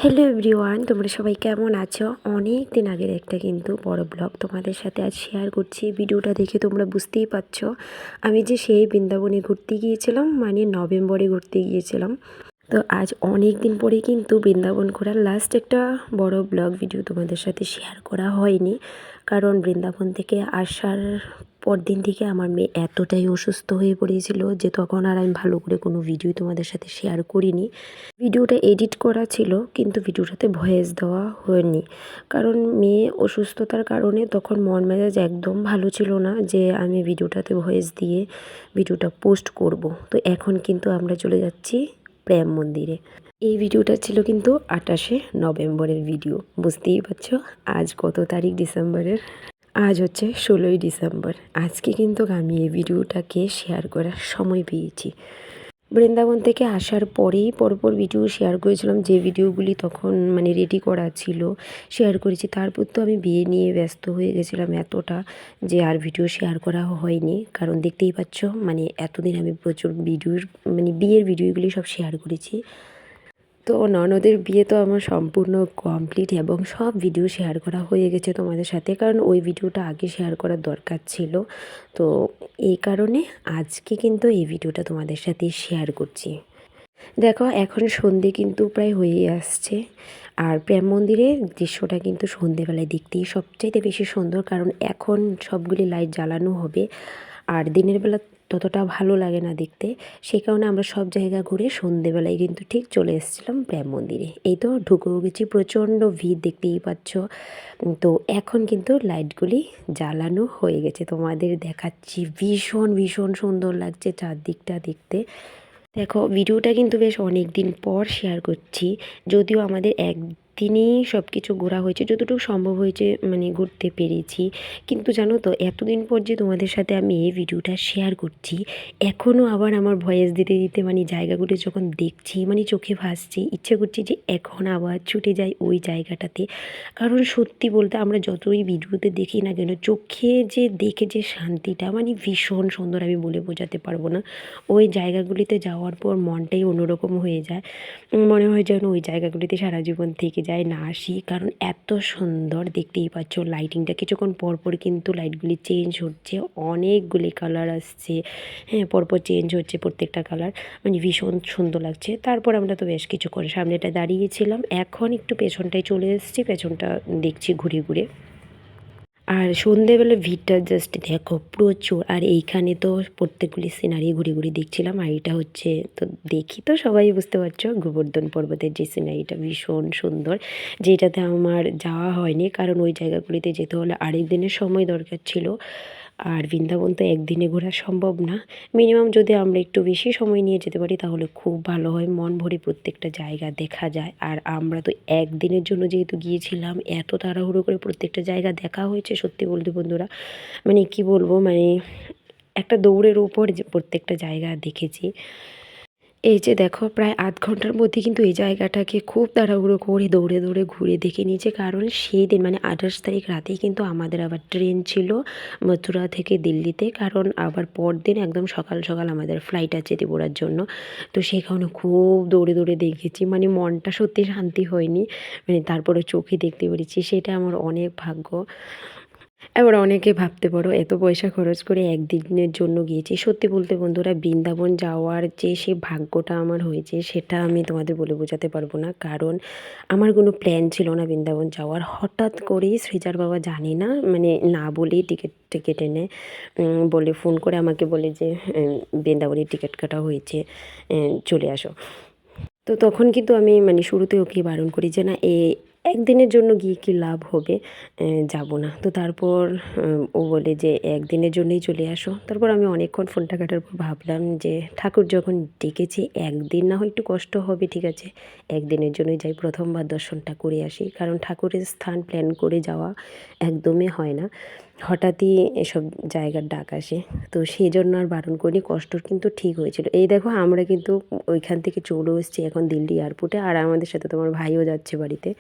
Hello everyone, তোমরা সবাই কেমন আছো? অনেক দিন আগের একটা কিন্তু বড় ব্লগ তোমাদের সাথে আজ শেয়ার করছি। ভিডিওটা দেখে তোমরা বুঝতেই পারছো আমি যে সেই বৃন্দাবনে ঘুরতে গিয়েছিলাম, মানে নভেম্বরে ঘুরতে গিয়েছিলাম। তো আজ অনেক দিন পরে কিন্তু বৃন্দাবন ঘোরার লাস্ট একটা বড় ব্লগ ভিডিও তোমাদের সাথে শেয়ার করা হয়নি, কারণ বৃন্দাবন থেকে আসার পর দিন থেকে আমার মেয়ে এতটাই অসুস্থ হয়ে পড়েছিল যে তখন আর আমি ভালো করে কোনো ভিডিও তোমাদের সাথে শেয়ার করিনি। ভিডিওটা এডিট করা ছিল কিন্তু ভিডিওটাতে ভয়েস দেওয়া হয়নি, কারণ মেয়ে অসুস্থতার কারণে তখন মন মেজাজ একদম ভালো ছিল না যে আমি ভিডিওটাতে ভয়েস দিয়ে ভিডিওটা পোস্ট করব। তো এখন কিন্তু আমরা চলে যাচ্ছি প্রেম মন্দিরে। এই ভিডিওটা ছিল কিন্তু 28শে নভেম্বরের ভিডিও। বুঝতেই পারছো আজ কত তারিখ ডিসেম্বরের? আজ হচ্ছে 16ই ডিসেম্বর। আজকে কিন্তু আমি এই ভিডিওটাকে শেয়ার করার সময় পেয়েছি। বৃন্দাবন থেকে আসার পরেই পরপর ভিডিও শেয়ার করেছিলাম, যে ভিডিওগুলি তখন মানে রেডি করা ছিল শেয়ার করেছি। তারপর তো আমি বিয়ে নিয়ে ব্যস্ত হয়ে গেছিলাম এতটা যে আর ভিডিও শেয়ার করা হয়নি, কারণ দেখতেই পাচ্ছ মানে এতদিন আমি প্রচুর ভিডিওর মানে বিয়ের ভিডিওগুলি সব শেয়ার করেছি। তো ননদের বিয়ে তো আমার সম্পূর্ণ কমপ্লিট এবং সব ভিডিও শেয়ার করা হয়ে গেছে তোমাদের সাথে, কারণ ওই ভিডিওটা আগে শেয়ার করার দরকার ছিল। তো এই কারণে আজকে কিন্তু এই ভিডিওটা তোমাদের সাথে শেয়ার করছি। দেখো এখন সন্ধে কিন্তু প্রায় হয়েই আসছে, আর প্রেম মন্দিরের দৃশ্যটা কিন্তু সন্ধেবেলায় দেখতেই সবচাইতে বেশি সুন্দর, কারণ এখন সবগুলি লাইট জ্বালানো হবে আর দিনের বেলা ততটা ভালো লাগে না দেখতে। সেই কারণে আমরা সব জায়গা ঘুরে সন্ধেবেলায় কিন্তু ঠিক চলে এসেছিলাম প্রেম মন্দিরে। এই তো ঢুকেও গেছি, প্রচণ্ড ভিড় দেখতেই পাচ্ছ। তো এখন কিন্তু লাইটগুলি জ্বালানো হয়ে গেছে, তোমাদের দেখাচ্ছি। ভীষণ ভীষণ সুন্দর লাগছে চারদিকটা দেখতে। দেখো ভিডিওটা কিন্তু বেশ অনেক দিন পর শেয়ার করছি, যদিও আমাদের একদিনেই সব কিছু ঘোরা হয়েছে, যতটুকু সম্ভব হয়েছে মানে ঘুরতে পেরেছি। কিন্তু জানো তো এতদিন পর যে তোমাদের সাথে আমি এই ভিডিওটা শেয়ার করছি, এখনও আবার আমার ভয়েস দিতে দিতে মানে জায়গাগুলো যখন দেখছি মানে চোখে ভাসছে, ইচ্ছে করছে যে এখন আবার ছুটে যাই ওই জায়গাটাতে। কারণ সত্যি বলতে আমরা যতই ভিডিওতে দেখি না কেন, চোখে যে দেখে যে শান্তিটা মানে ভীষণ সুন্দর, আমি বলে বোঝাতে পারবো না। ওই জায়গাগুলিতে যাওয়ার পর মনটাই অন্যরকম হয়ে যায়, মনে হয় যেন ওই জায়গাগুলিতে সারা জীবন থেকে যায়, না আসি। কারণ এত সুন্দর দেখতেই পাচ্ছ লাইটিংটা, কিছুক্ষণ পরপর কিন্তু লাইটগুলি চেঞ্জ হচ্ছে, অনেকগুলি কালার আসছে, হ্যাঁ পরপর চেঞ্জ হচ্ছে প্রত্যেকটা কালার, মানে ভীষণ সুন্দর লাগছে। তারপর আমরা তো বেশ কিছুক্ষণ সামনেটা দাঁড়িয়েছিলাম, এখন একটু পেছনটায় চলে এসেছি, পেছনটা দেখছি ঘুরে ঘুরে। আর সন্ধেবেলা ভিড়টা জাস্ট দেখো প্রচুর। আর এইখানে তো প্রত্যেকগুলি সিনারি ঘুরে ঘুরে দেখছিলাম। আর এটা হচ্ছে তো দেখি তো সবাই বুঝতে পারছো গোবর্ধন পর্বতের যে সিনারিটা ভীষণ সুন্দর, যেটাতে আমার যাওয়া হয়নি, কারণ ওই জায়গাগুলিতে যেতে হলে আরেক দিনের সময় দরকার ছিল। আর বৃন্দাবন তো একদিনে ঘোরা সম্ভব না, মিনিমাম যদি আমরা একটু বেশি সময় নিয়ে যেতে পারি তাহলে খুব ভালো হয়, মন ভরে প্রত্যেকটা জায়গা দেখা যায়। আর আমরা তো একদিনের জন্য যেহেতু গিয়েছিলাম, এত তাড়াহুড়ো করে প্রত্যেকটা জায়গা দেখা হয়েছে সত্যি বলতে বন্ধুরা, মানে কি বলবো, মানে একটা দৌড়ের উপর যে প্রত্যেকটা জায়গা দেখেছি। এই যে দেখো প্রায় আধ ঘন্টার মধ্যে কিন্তু এই জায়গাটাকে খুব তাড়াহুড়ো করে দৌড়ে দৌড়ে ঘুরে দেখে নিয়েছে, কারণ সেই দিন মানে 28 তারিখ রাতেই কিন্তু আমাদের আবার ট্রেন ছিল মথুরা থেকে দিল্লিতে, কারণ আবার পরদিন একদম সকাল সকাল আমাদের ফ্লাইট আছে ত্রিপুরার জন্য। তো সেই কারণে খুব দৌড়ে দৌড়ে দেখেছি, মানে মনটা সত্যি শান্তি হয়নি, মানে তারপরে চোখে দেখতে পেরেছি, সেটা আমার অনেক ভাগ্য। এবার অনেকে ভাবতে পারো এত পয়সা খরচ করে একদিনের জন্য গিয়েছি, সত্যি বলতে বন্ধুরা বৃন্দাবন যাওয়ার যে সে ভাগ্যটা আমার হয়েছে সেটা আমি তোমাদের বলে বোঝাতে পারবো না। কারণ আমার কোনো প্ল্যান ছিল না বৃন্দাবন যাওয়ার, হঠাৎ করেই শ্রীজার বাবা জানি না মানে না বলেই টিকিট টিকিট এনে বলে ফোন করে আমাকে বলে যে বৃন্দাবনের টিকিট কাটা হয়েছে, চলে আসো। তো তখন কিন্তু আমি মানে শুরুতে ওকে বারণ করি যে না একদিনের জন্য গিয়ে কী লাভ হবে, যাব না। তো তারপর ও বলে যে একদিনের জন্যই চলে আসো। তারপর আমি অনেকক্ষণ ফোনটা কাটার পর ভাবলাম যে ঠাকুর যখন ডেকেছে একদিন না হয় একটু কষ্ট হবে, ঠিক আছে একদিনের জন্যই যাই, প্রথমবার দর্শনটা করে আসি, কারণ ঠাকুরের স্থান প্ল্যান করে যাওয়া একদমই হয় না, হঠাৎই এসব জায়গার ডাক আসে। তো সেই জন্য আর বারণ করিনি, কষ্ট কিন্তু ঠিক হয়েছিল। এই দেখো আমরা কিন্তু ওইখান থেকে চলে এসেছি এখন দিল্লি এয়ারপোর্টে, আর আমাদের সাথে তোমার ভাইও যাচ্ছে বাড়িতে।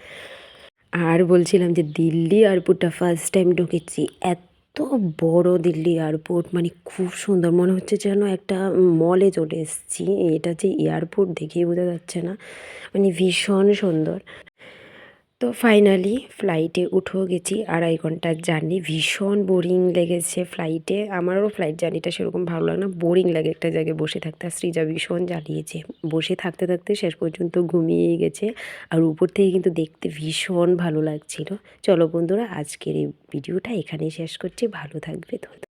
আর বলছিলাম যে দিল্লি এয়ারপোর্টটা ফার্স্ট টাইম ঢুকেছি, এত বড় দিল্লি এয়ারপোর্ট, মানে খুব সুন্দর, মনে হচ্ছে যেন একটা মলে চলে এসেছি। এটা যে এয়ারপোর্ট দেখেই বোঝা যাচ্ছে না, মানে ভীষণ সুন্দর। তো ফাইনালি ফ্লাইটে উঠেও গেছি। 2.5 ঘন্টার জার্নি, ভীষণ বোরিং লেগেছে ফ্লাইটে। আমারও ফ্লাইট জার্নিটা সেরকম ভালো লাগে না, বোরিং লাগে একটা জায়গায় বসে থাকতে। আর সৃজা ভীষণ জ্বালিয়েছে, বসে থাকতে থাকতে শেষ পর্যন্ত ঘুমিয়েই গেছে। আর উপর থেকে কিন্তু দেখতে ভীষণ ভালো লাগছিল। চলো বন্ধুরা, আজকের এই ভিডিওটা এখানেই শেষ করছি। ভালো থাকবে।